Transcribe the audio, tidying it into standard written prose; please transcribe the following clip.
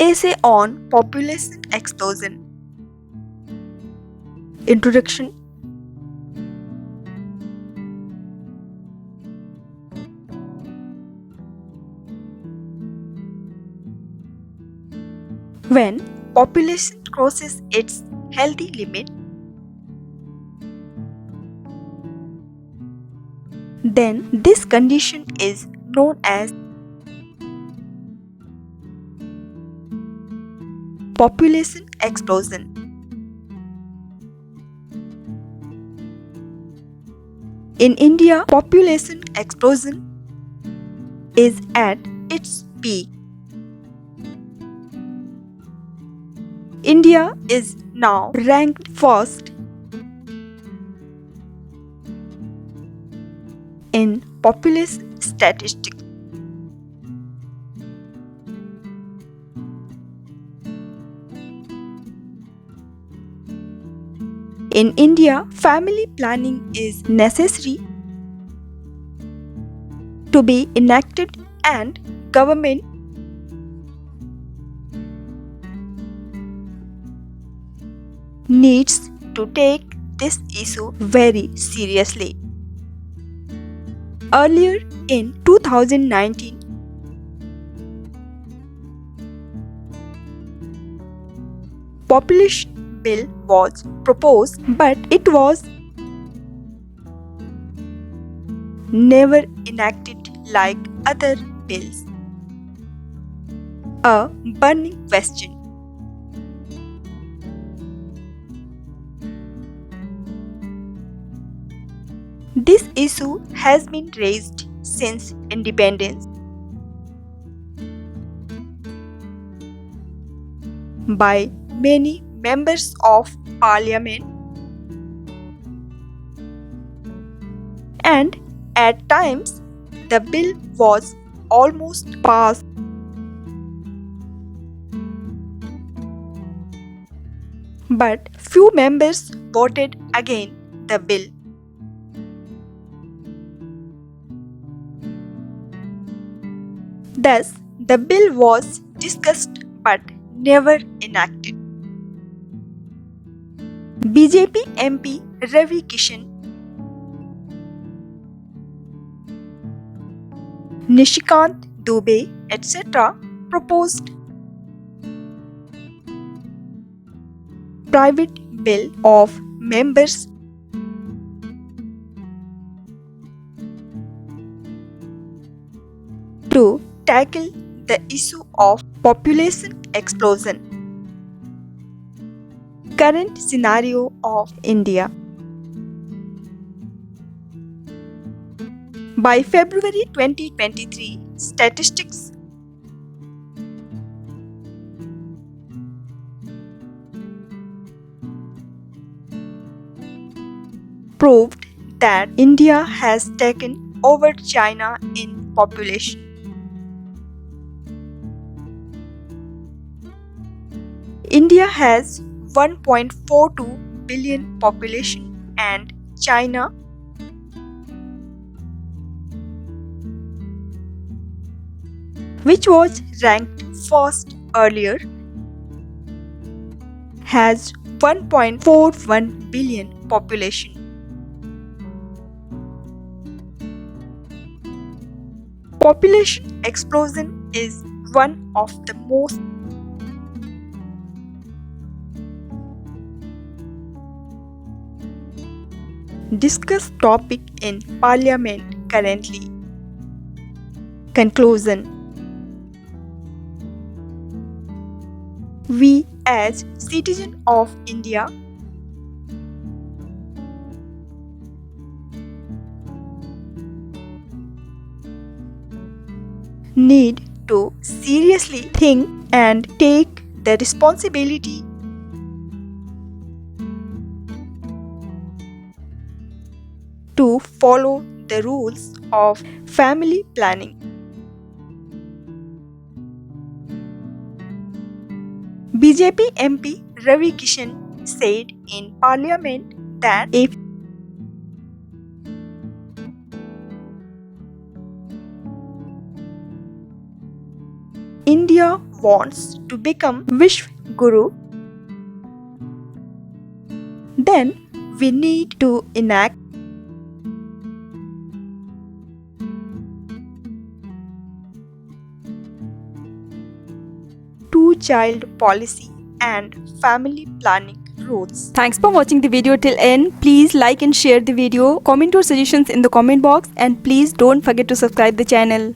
Essay on Population Explosion. Introduction. When population crosses its healthy limit, then this condition is known as population explosion. In India, population explosion is at its peak. India is now ranked first in population statistics. In India, family planning is necessary to be enacted and government needs to take this issue very seriously. Earlier in 2019, population bill was proposed, but it was never enacted like other bills. A burning question. This issue has been raised since independence by many members of parliament, and at times the bill was almost passed. But few members voted against the bill. Thus, the bill was discussed but never enacted. BJP MP Ravi Kishan, Nishikant Dubey, etc. proposed private bill of members to tackle the issue of population explosion. Current scenario of India. By February 2023, statistics proved that India has taken over China in population. India has 1.42 billion population and China which was ranked first earlier has 1.41 billion population. Population explosion is one of the most discussed topic in Parliament currently. Conclusion. We as citizens of India need to seriously think and take the responsibility to follow the rules of family planning. BJP MP Ravi Kishan said in Parliament that if India wants to become Vishwa Guru, then we need to enact two-child policy and family planning rules. Thanks for watching the video till end. Please like and share the video. Comment your suggestions in the comment box and please don't forget to subscribe the channel.